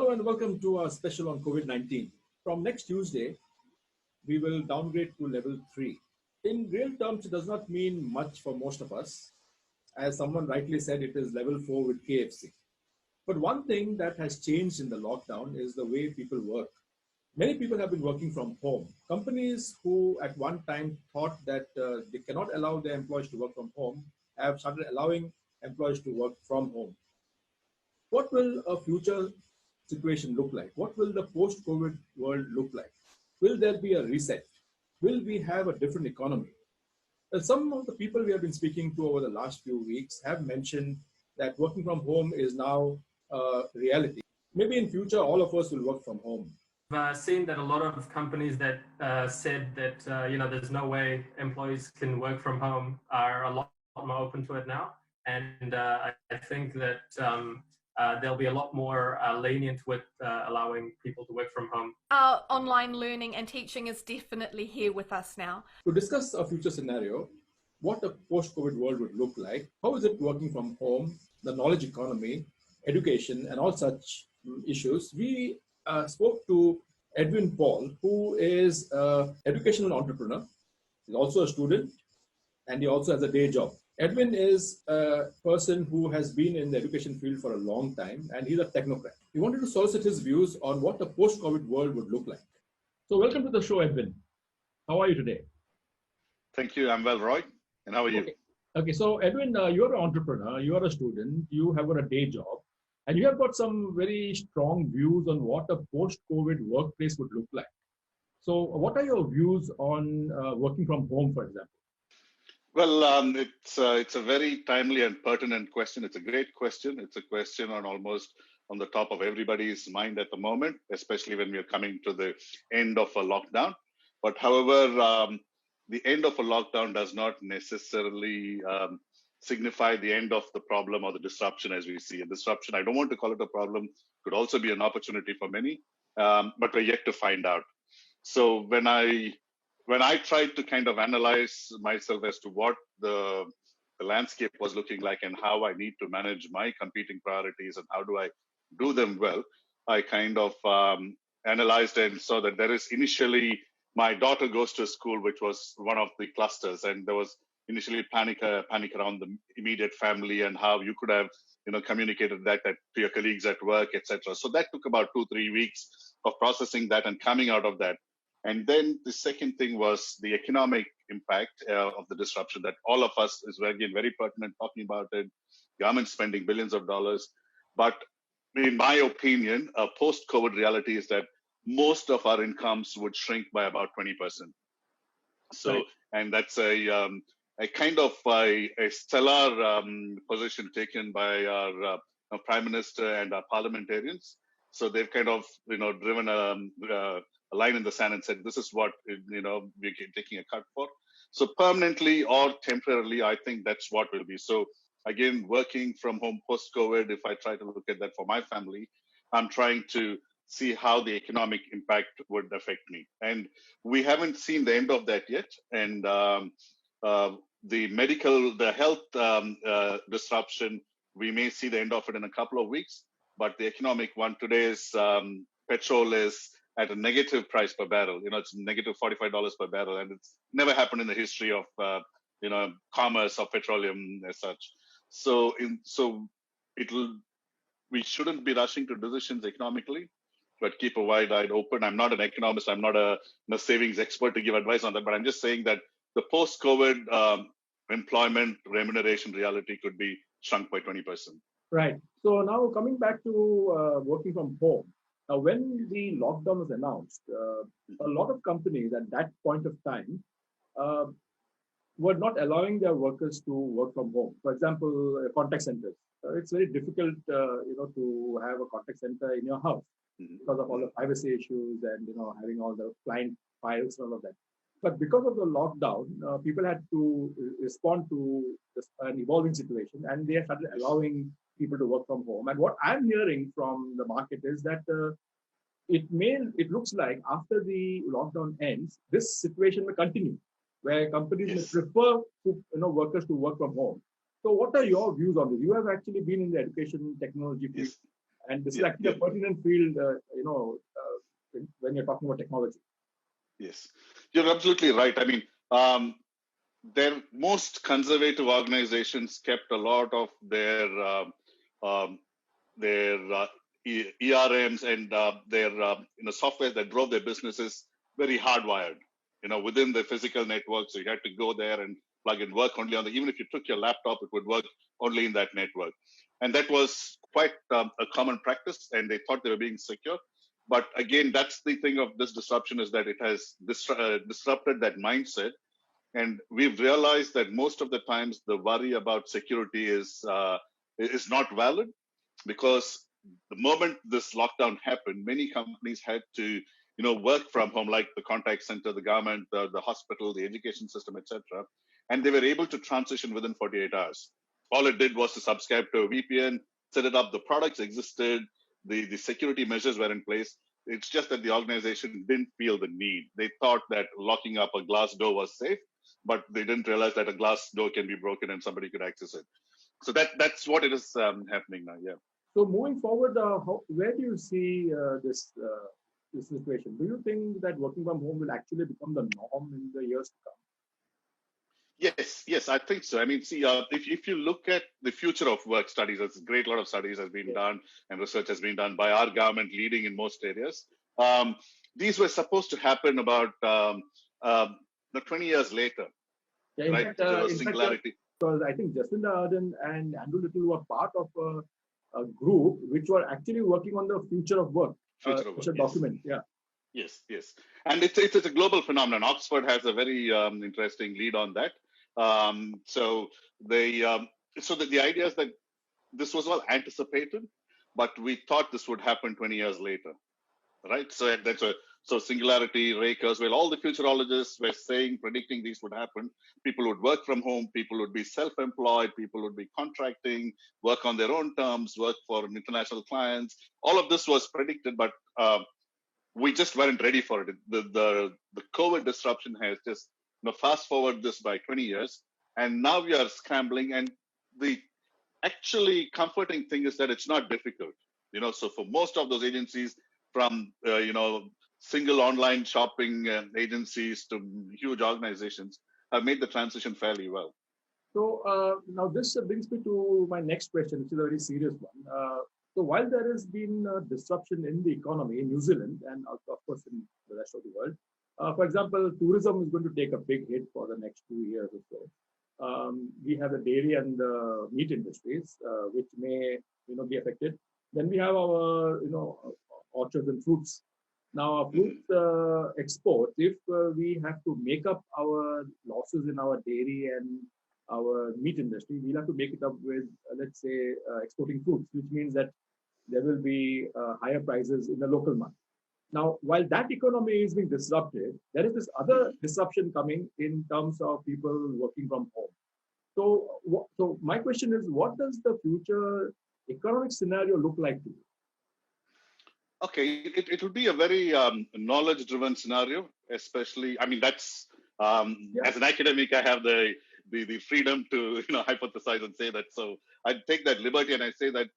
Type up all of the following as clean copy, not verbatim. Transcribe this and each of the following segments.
Hello and welcome to our special on COVID-19. From next Tuesday, we will downgrade to level 3. In real terms, it does not mean much for most of us. As someone rightly said, it is level 4 with KFC. But one thing that has changed in the lockdown is the way people work. Many people have been working from home. Companies who at one time thought that they cannot allow their employees to work from home have started allowing employees to work from home. What will a future situation look like? What will the post-COVID world look like? Will there be a reset? Will we have a different economy? Some of the people we have been speaking to over the last few weeks have mentioned that working from home is now a reality. Maybe in future, all of us will work from home. I've seen that a lot of companies that said that there's no way employees can work from home are a lot more open to it now, and I think that there'll be a lot more lenient with allowing people to work from home. Our online learning and teaching is definitely here with us now. To discuss a future scenario, what a post-COVID world would look like, how is it working from home, the knowledge economy, education, and all such issues, we spoke to Edwin Paul, who is an educational entrepreneur. He's also a student, and he also has a day job. Edwin is a person who has been in the education field for a long time, and he's a technocrat. He wanted to solicit his views on what a post-COVID world would look like. So welcome to the show, Edwin. How are you today? Thank you. I'm well, Roy. And how are you? Okay. So Edwin, you're an entrepreneur, you're a student, you have got a day job, and you have got some very strong views on what a post-COVID workplace would look like. So what are your views on working from home, for example? Well, it's a very timely and pertinent question. It's a great question. It's a question on the top of everybody's mind at the moment, especially when we're coming to the end of a lockdown. But however, the end of a lockdown does not necessarily signify the end of the problem or the disruption as we see. A disruption, I don't want to call it a problem, could also be an opportunity for many, but we're yet to find out. So when I tried to kind of analyze myself as to what the landscape was looking like and how I need to manage my competing priorities and how do I do them well, I kind of analyzed and saw that there is initially, my daughter goes to a school which was one of the clusters, and there was initially panic around the immediate family and how you could have communicated that to your colleagues at work, etc. So that took about 2-3 weeks of processing that and coming out of that. And then the second thing was the economic impact of the disruption that all of us is again very pertinent talking about it. Government spending billions of dollars. But in my opinion, a post-COVID reality is that most of our incomes would shrink by about 20%. So, right. And that's a kind of a stellar position taken by our Prime Minister and our parliamentarians. So they've kind of driven a line in the sand and said, this is what we're taking a cut for. So permanently or temporarily, I think that's what will be. So again, working from home post-COVID, if I try to look at that for my family, I'm trying to see how the economic impact would affect me. And we haven't seen the end of that yet. And the health disruption, we may see the end of it in a couple of weeks. But the economic one, today's petrol is at a negative price per barrel. It's negative $45 per barrel, and it's never happened in the history of commerce or petroleum as such. So we shouldn't be rushing to decisions economically, but keep a wide eye open. I'm not an economist. I'm not a savings expert to give advice on that, but I'm just saying that the post-COVID employment remuneration reality could be shrunk by 20%. Right. So now coming back to working from home. Now, when the lockdown was announced, a lot of companies at that point of time were not allowing their workers to work from home. For example, contact centers. It's very difficult, to have a contact center in your house because of all the privacy issues and having all the client files and all of that. But because of the lockdown, people had to respond to an evolving situation, and they started allowing people to work from home. And what I'm hearing from the market is that it looks like after the lockdown ends, this situation will continue, where companies may prefer workers to work from home. So what are your views on this? You have actually been in the education technology field. And this is actually a pertinent field, when you're talking about technology. Yes, you're absolutely right. I mean, their most conservative organizations kept a lot of their ERMs and their software that drove their businesses very hardwired, within the physical network. So you had to go there and plug and work only on even if you took your laptop, it would work only in that network. And that was quite a common practice, and they thought they were being secure. But again, that's the thing of this disruption, is that it has disrupted that mindset. And we've realized that most of the times the worry about security is not valid, because the moment this lockdown happened, many companies had to work from home, like the contact center, the government, the hospital, the education system, etc. And they were able to transition within 48 hours. All it did was to subscribe to a VPN, set it up. The products existed, the security measures were in place. It's just that the organization didn't feel the need. They thought that locking up a glass door was safe, but they didn't realize that a glass door can be broken and somebody could access it. So that's what it is happening now. Yeah. So moving forward, where do you see this situation? Do you think that working from home will actually become the norm in the years to come? Yes, I think so. I mean, see, if you look at the future of work studies, there's a great lot of studies has been done and research has been done by our government, leading in most areas. These were supposed to happen about 20 years later, right? Singularity. Because I think Jacinda Ardern and Andrew Little were part of a group which were actually working on the future of work. Document. Yes. And it's a global phenomenon. Oxford has a very interesting lead on that. So the idea is that this was all anticipated, but we thought this would happen 20 years later, right? So Singularity, Ray Kurzweil, all the futurologists were predicting these would happen. People would work from home, people would be self-employed, people would be contracting, work on their own terms, work for international clients. All of this was predicted, but we just weren't ready for it. The COVID disruption has just fast forward this by 20 years, and now we are scrambling. And the actually comforting thing is that it's not difficult. So for most of those agencies, from single online shopping agencies to huge organizations, have made the transition fairly well. So now this brings me to my next question, which is a very serious one. So while there has been disruption in the economy in New Zealand and of course in the rest of the world, for example, tourism is going to take a big hit for the next 2 years or so. We have the dairy and the meat industries, which may be affected. Then we have our orchards and fruits. Now, our fruit exports, if we have to make up our losses in our dairy and our meat industry, we'll have to make it up with, let's say, exporting fruits, which means that there will be higher prices in the local market. Now, while that economy is being disrupted, there is this other disruption coming in terms of people working from home. So my question is, what does the future economic scenario look like to you? Okay, it will be a very knowledge-driven scenario, especially. I mean, that's as an academic, I have the freedom to hypothesize and say that. So I take that liberty and I say that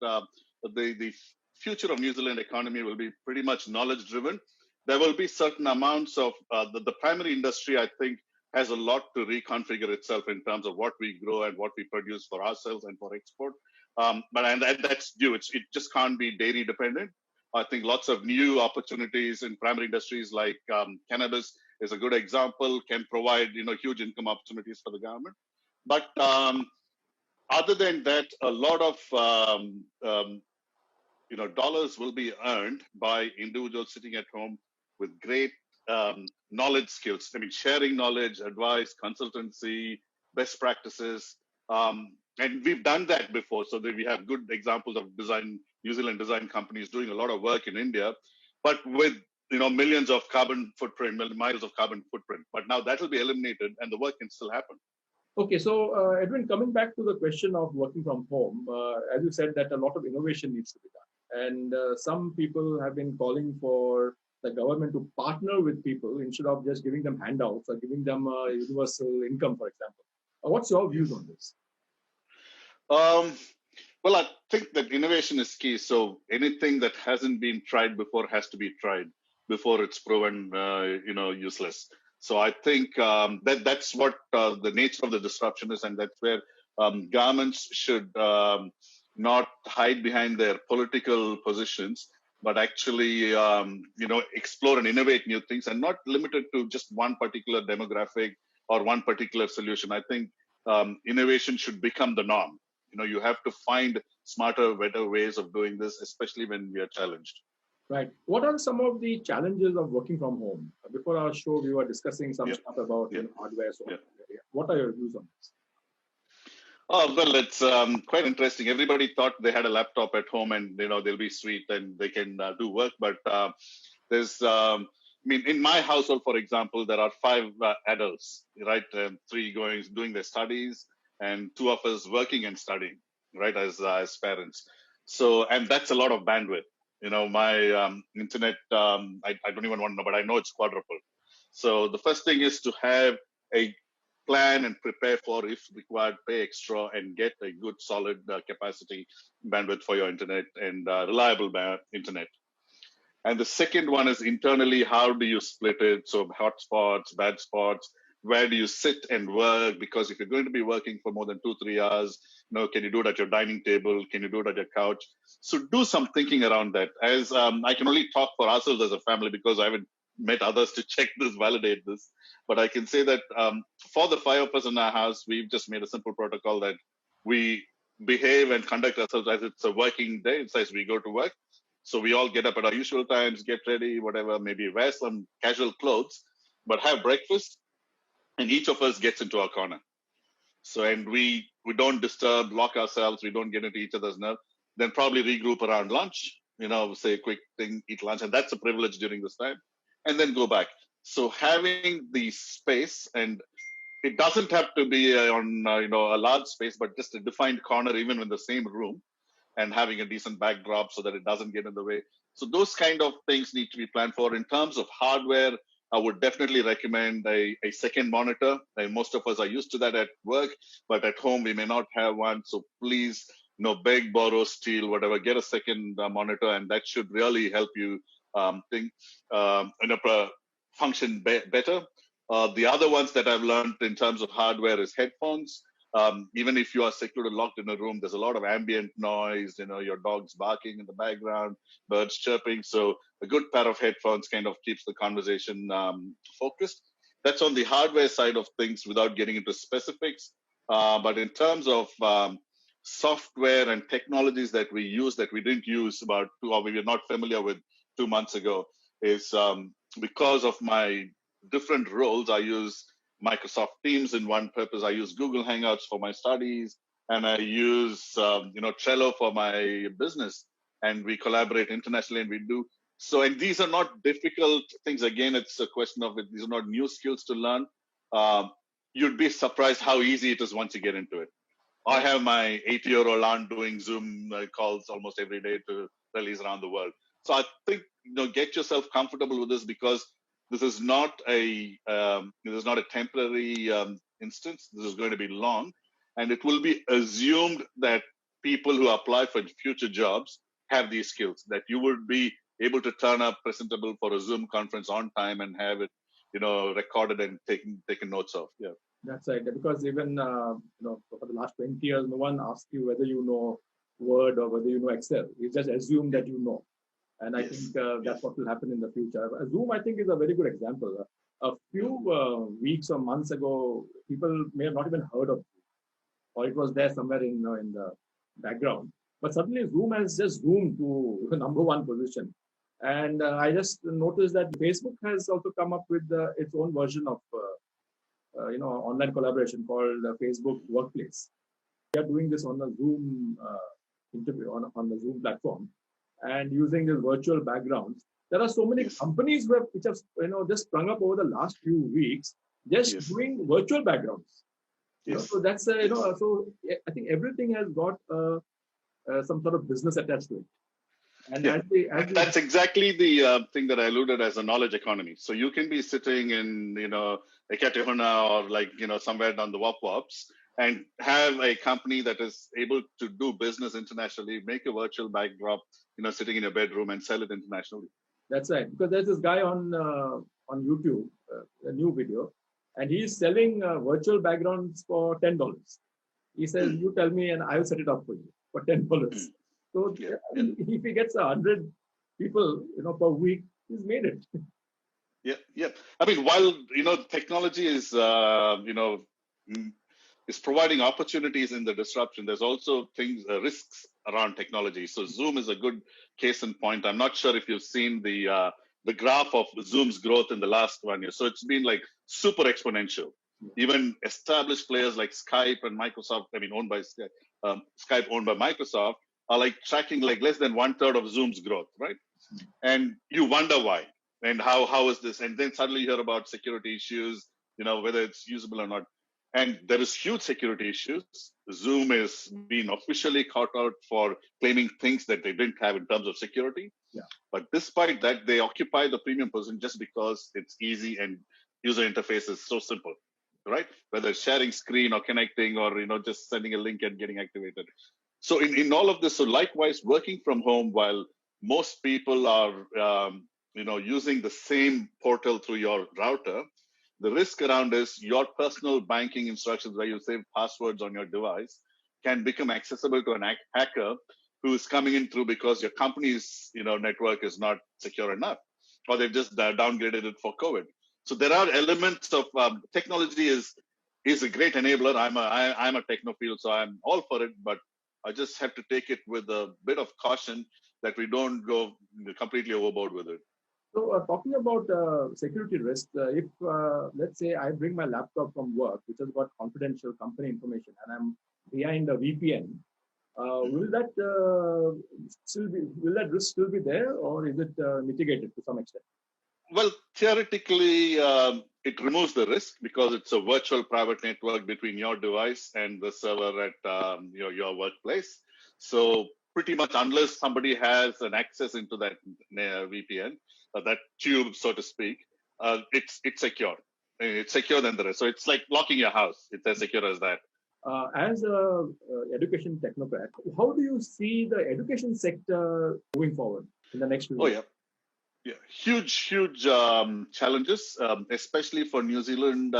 the future of New Zealand economy will be pretty much knowledge-driven. There will be certain amounts of the primary industry, I think, has a lot to reconfigure itself in terms of what we grow and what we produce for ourselves and for export. But that's due. It just can't be dairy dependent. I think lots of new opportunities in primary industries like cannabis is a good example, can provide huge income opportunities for the government. But other than that, a lot of dollars will be earned by individuals sitting at home with great knowledge skills. I mean, sharing knowledge, advice, consultancy, best practices. And we've done that before, so that we have good examples of New Zealand design companies doing a lot of work in India, but with millions of carbon footprint, miles of carbon footprint. But now that will be eliminated, and the work can still happen. Okay, so Edwin, coming back to the question of working from home, as you said, that a lot of innovation needs to be done, and some people have been calling for the government to partner with people instead of just giving them handouts or giving them a universal income, for example. What's your views on this? Well, I think that innovation is key. So anything that hasn't been tried before has to be tried before it's proven, useless. So I think that's what the nature of the disruption is, and that's where governments should not hide behind their political positions, but actually, explore and innovate new things, and not limited to just one particular demographic or one particular solution. I think innovation should become the norm. You have to find smarter, better ways of doing this, especially when we are challenged. Right. What are some of the challenges of working from home? Before our show, we were discussing some stuff about hardware. So, what are your views on this? Oh, well, it's quite interesting. Everybody thought they had a laptop at home and, they'll be sweet and they can do work. But there's, in my household, for example, there are 5 adults, right? 3 doing their studies and 2 of us working and studying, right? As parents. So, and that's a lot of bandwidth. My internet, I don't even want to know, but I know it's quadruple. So the first thing is to have a plan and prepare for, if required, pay extra and get a good solid capacity bandwidth for your internet and reliable internet. And the second one is internally, how do you split it? So hot spots, bad spots, where do you sit and work? Because if you're going to be working for more than 2-3 hours, can you do it at your dining table? Can you do it at your couch? So do some thinking around that. As I can only talk for ourselves as a family because I haven't met others to check this, validate this. But I can say that for the 5 of us in our house, we've just made a simple protocol that we behave and conduct ourselves as it's a working day. It's as we go to work. So we all get up at our usual times, get ready, whatever, maybe wear some casual clothes, but have breakfast, and each of us gets into our corner. So, and we don't disturb, lock ourselves, we don't get into each other's nerve, then probably regroup around lunch, say a quick thing, eat lunch, and that's a privilege during this time, and then go back. So having the space, and it doesn't have to be on a large space, but just a defined corner, even in the same room, and having a decent backdrop so that it doesn't get in the way. So those kind of things need to be planned for. In terms of hardware, I would definitely recommend a second monitor. And most of us are used to that at work, but at home we may not have one. So please, beg, borrow, steal, whatever, get a second monitor, and that should really help you function better. The other ones that I've learned in terms of hardware is headphones. Even if you are secluded, locked in a room, there's a lot of ambient noise, your dog's barking in the background, birds chirping. So a good pair of headphones kind of keeps the conversation focused. That's on the hardware side of things without getting into specifics. But in terms of software and technologies that we use that we didn't use or we were not familiar with 2 months ago, is because of my different roles, I use Microsoft Teams in one purpose. I use Google Hangouts for my studies, and I use Trello for my business. And we collaborate internationally, and we do so. And these are not difficult things. Again, it's a question of it. These are not new skills to learn. You'd be surprised how easy it is once you get into it. I have my 80-year-old aunt doing Zoom calls almost every day to rallies around the world. So I think get yourself comfortable with this, because this is not a temporary instance. This is going to be long, and it will be assumed that people who apply for future jobs have these skills, that you would be able to turn up presentable for a Zoom conference on time and have it, recorded and taken notes of. Yeah, that's right. Because even for the last 20 years, no one asks you whether you know Word or whether you know Excel. You just assume that you know. And I think that's what will happen in the future. Zoom, I think, is a very good example. A few weeks or months ago, people may have not even heard of Zoom, or it was there somewhere in the background. But suddenly, Zoom has just zoomed to the number 1 position. And I just noticed that Facebook has also come up with its own version of online collaboration called Facebook Workplace. They are doing this on the Zoom interview on the Zoom platform, and using the virtual backgrounds. There are so many companies which have just sprung up over the last few weeks, just doing virtual backgrounds. So that's so I think everything has got some sort of business attached to it. And that's exactly the thing that I alluded as a knowledge economy. So you can be sitting in Ekatehuna or somewhere down the Wop Wops, and have a company that is able to do business internationally, make a virtual backdrop, sitting in your bedroom and sell it internationally. That's right. Because there's this guy on YouTube, a new video, and he's selling virtual backgrounds for $10. He says, "You tell me, and I'll set it up for you for $10." So if he gets 100 people, per week, he's made it. Yeah. I mean, while technology is is providing opportunities in the disruption, there's also risks around technology. So Zoom is a good case in point. I'm not sure if you've seen the graph of Zoom's growth in the last 1 year. So it's been like super exponential. Even established players like Skype and Microsoft, owned by Skype, owned by Microsoft, are like tracking like less than 1/3 of Zoom's growth, right? And you wonder why and how is this? And then suddenly you hear about security issues, whether it's usable or not. And there is huge security issues. Zoom is being officially caught out for claiming things that they didn't have in terms of security. Yeah. But despite that, they occupy the premium position just because it's easy and user interface is so simple, right? Whether it's sharing screen or connecting or just sending a link and getting activated. So in all of this, so likewise, working from home, while most people are using the same portal through your router, the risk around is your personal banking instructions where you save passwords on your device can become accessible to an hacker who is coming in through because your company's network is not secure enough, or they've just downgraded it for COVID. So there are elements of technology is a great enabler. I'm a technophile, so I'm all for it, but I just have to take it with a bit of caution that we don't go completely overboard with it. So talking about security risk, if let's say I bring my laptop from work, which has got confidential company information, and I'm behind a VPN, will that risk still be there, or is it mitigated to some extent? Well, theoretically, it removes the risk because it's a virtual private network between your device and the server at your workplace. So pretty much unless somebody has an access into that VPN, that tube, so to speak, it's secure. It's secure than the rest. So it's like locking your house. It's as secure as that. As a education technocrat, how do you see the education sector moving forward in the next few years? Yeah, huge challenges, especially for New Zealand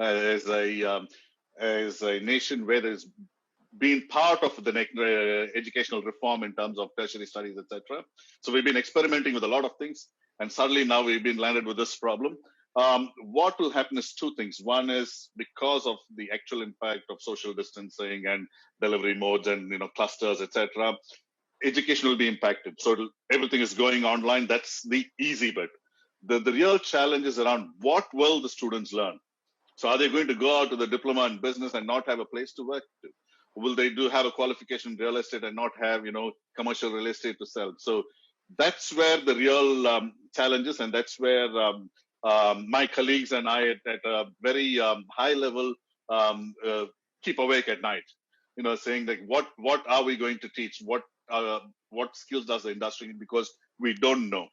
as a nation where there's been part of the educational reform in terms of tertiary studies, etc. So we've been experimenting with a lot of things, and suddenly now we've been landed with this problem. What will happen is two things. One is because of the actual impact of social distancing and delivery modes and clusters, etc. Education will be impacted. So everything is going online. That's the easy bit. The real challenge is around what will the students learn. So are they going to go out to the diploma in business and not have a place to work to? Will they have a qualification in real estate and not have commercial real estate to sell? So that's where the real challenge is, and that's where my colleagues and I at a very high level keep awake at night. Saying like what are we going to teach? What skills does the industry need? Because we don't know.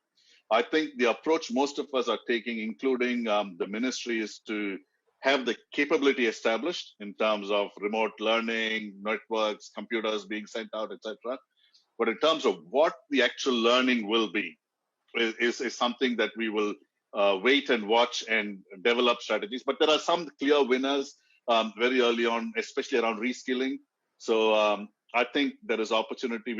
I think the approach most of us are taking, including the ministry, is to have the capability established in terms of remote learning, networks, computers being sent out, etc. But in terms of what the actual learning will be, is something that we will wait and watch and develop strategies. But there are some clear winners very early on, especially around reskilling. So I think there is opportunity.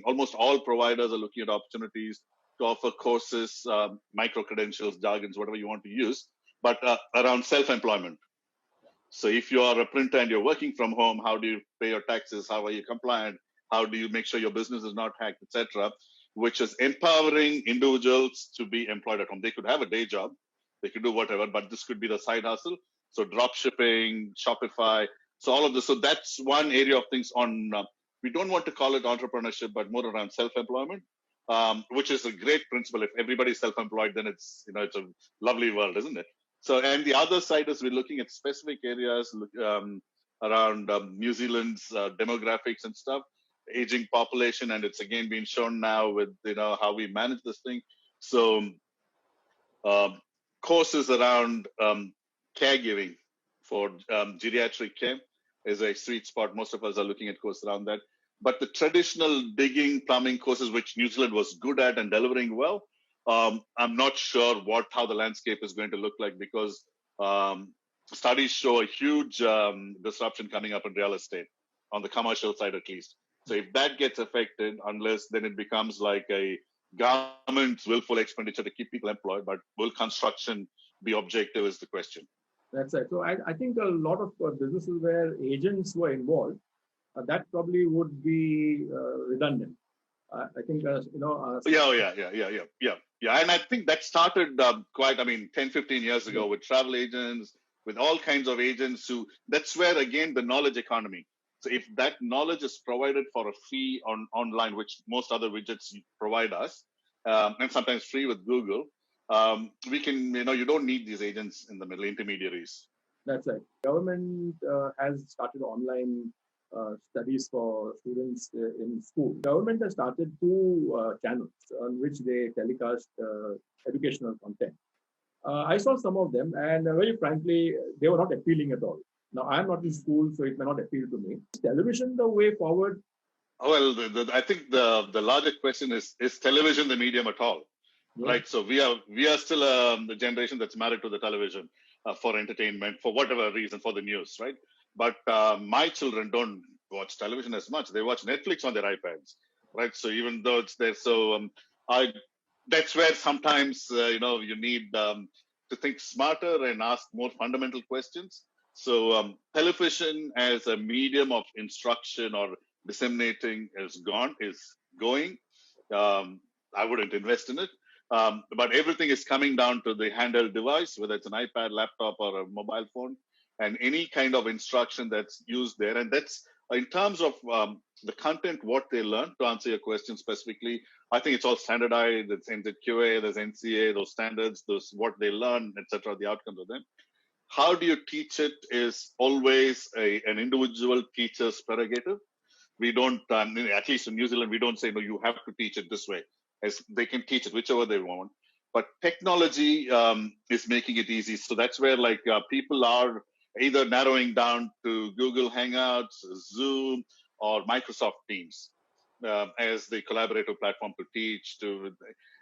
Almost all providers are looking at opportunities to offer courses, micro-credentials, jargons, whatever you want to use, but around self-employment. So if you are a printer and you're working from home, how do you pay your taxes? How are you compliant? How do you make sure your business is not hacked, etc.? Which is empowering individuals to be employed at home. They could have a day job, they could do whatever, but this could be the side hustle. So drop shipping, Shopify, so all of this. So that's one area of things on, we don't want to call it entrepreneurship, but more around self-employment, which is a great principle. If everybody's self-employed, then it's a lovely world, isn't it? So, and the other side is we're looking at specific areas around New Zealand's demographics and stuff, aging population, and it's again been shown now with how we manage this thing. So, courses around caregiving for geriatric care. is a sweet spot. Most of us are looking at courses around that. But the traditional digging, plumbing courses, which New Zealand was good at and delivering well, I'm not sure how the landscape is going to look like, because studies show a huge disruption coming up in real estate, on the commercial side at least. So if that gets affected, unless then it becomes like a government's willful expenditure to keep people employed, but will construction be objective is the question. That's right. So I think a lot of businesses where agents were involved, that probably would be redundant. I think, Yeah. And I think that started 10, 15 years ago with travel agents, with all kinds of agents that's where, again, the knowledge economy. So if that knowledge is provided for a fee online, which most other widgets provide us, and sometimes free with Google, we can, you don't need these agents in the middle, intermediaries. That's right. Government has started online studies for students in school. Government has started 2 channels on which they telecast educational content. I saw some of them, and very frankly, they were not appealing at all. Now, I'm not in school, so it may not appeal to me. Is television the way forward? Well, I think the larger question is television the medium at all? Yeah. Right. So we are still the generation that's married to the television for entertainment, for whatever reason, for the news, right? But my children don't watch television as much. They watch Netflix on their iPads, right? So even though it's there, so that's where sometimes you need to think smarter and ask more fundamental questions. So television as a medium of instruction or disseminating is going. I wouldn't invest in it. But everything is coming down to the handheld device, whether it's an iPad, laptop, or a mobile phone, and any kind of instruction that's used there. And that's in terms of the content, what they learn. To answer your question specifically, I think it's all standardized. It's NZQA, there's NCA, those standards, those what they learn, etc., the outcomes of them. How do you teach it is always an individual teacher's prerogative. We don't, at least in New Zealand, we don't say, no, you have to teach it this way. As they can teach it whichever they want. But technology is making it easy. So that's where people are either narrowing down to Google Hangouts, Zoom, or Microsoft Teams as the collaborative platform to teach.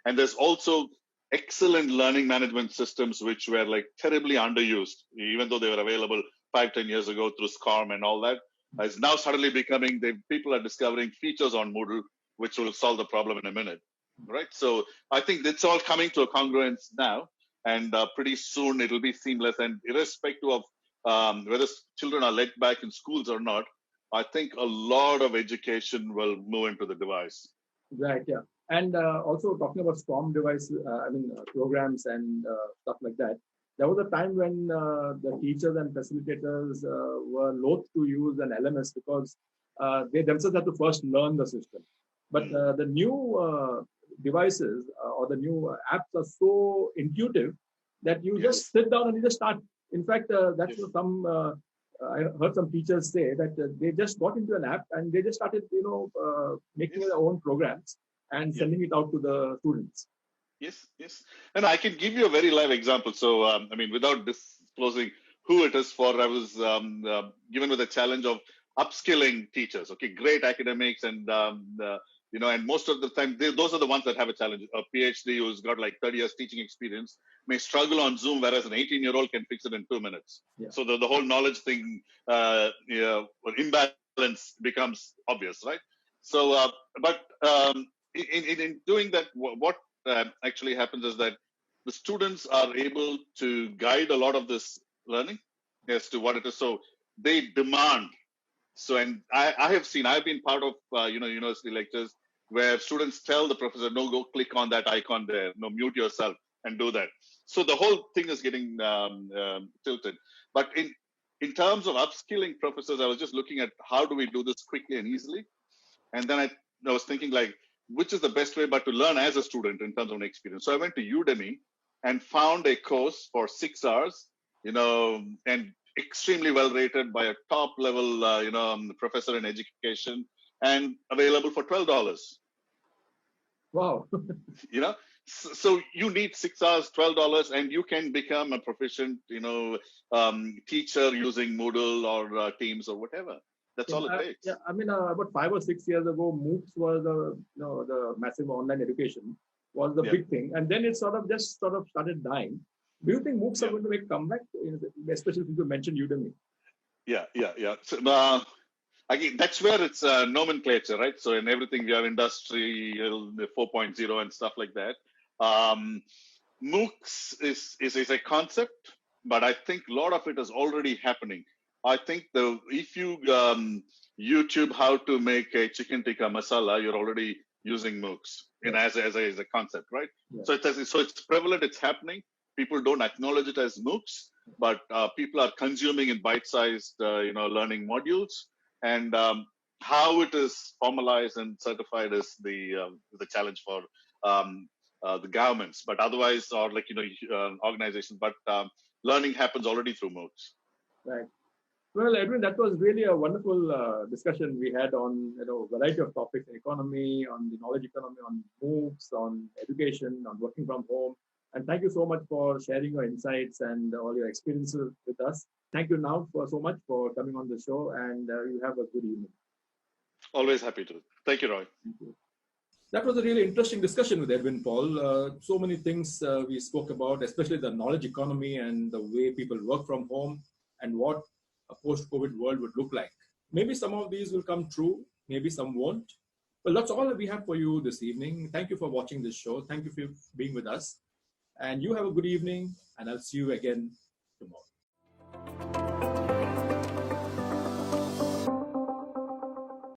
And there's also excellent learning management systems which were terribly underused, even though they were available 5-10 years ago through SCORM and all that. Is now suddenly becoming, people are discovering features on Moodle which will solve the problem in a minute. Right. So I think it's all coming to a congruence now, and pretty soon it'll be seamless. And irrespective of whether children are let back in schools or not, I think a lot of education will move into the device. Right. Yeah. And also talking about SCORM devices, programs and stuff like that. There was a time when the teachers and facilitators were loath to use an LMS because they themselves had to first learn the system. But the new devices or the new apps are so intuitive that you just sit down and you just start. In fact, that's I heard some teachers say that they just got into an app and they just started, making their own programs and sending it out to the students. Yes. And I can give you a very live example. So, without disclosing who it is for, I was given with the challenge of upskilling teachers. Okay, great academics and and most of the time, those are the ones that have a challenge. A PhD who's got 30 years teaching experience may struggle on Zoom, whereas an 18-year-old can fix it in 2 minutes. Yeah. So the whole knowledge thing, imbalance becomes obvious, right? So, in doing that, what actually happens is that the students are able to guide a lot of this learning as to what it is. So they demand. So, and I've been part of, university lectures where students tell the professor, no, go click on that icon there, no, mute yourself and do that. So the whole thing is getting tilted. But in terms of upskilling professors, I was just looking at how do we do this quickly and easily. And then I was thinking which is the best way but to learn as a student in terms of an experience. So I went to Udemy and found a course for 6 hours, and extremely well rated by a top level, professor in education and available for $12. Wow. So you need 6 hours, $12, and you can become a proficient, teacher using Moodle or Teams or whatever. That's all it takes. Yeah, I mean, about 5 or 6 years ago, MOOCs was the massive online education was the big thing, and then it sort of started dying. Do you think MOOCs are going to make a comeback, especially since you mentioned Udemy? Yeah. So, again, that's where it's nomenclature, right? So in everything, we have industry 4.0 and stuff like that. MOOCs is a concept, but I think a lot of it is already happening. I think if you YouTube how to make a chicken tikka masala, you're already using MOOCs as a concept, right? Yeah. So it's prevalent, it's happening. People don't acknowledge it as MOOCs, but people are consuming in bite-sized, learning modules. And how it is formalized and certified is the challenge for the governments, but otherwise, or organizations. But learning happens already through MOOCs. Right. Well, Edwin, that was really a wonderful discussion we had on a variety of topics: economy, on the knowledge economy, on MOOCs, on education, on working from home. And thank you so much for sharing your insights and all your experiences with us. Thank you now so much for coming on the show, and you have a good evening. Always happy to. Thank you, Roy. Thank you. That was a really interesting discussion with Edwin Paul. So many things we spoke about, especially the knowledge economy and the way people work from home and what a post-COVID world would look like. Maybe some of these will come true, maybe some won't. Well, that's all that we have for you this evening. Thank you for watching this show. Thank you for being with us. And you have a good evening, and I'll see you again tomorrow.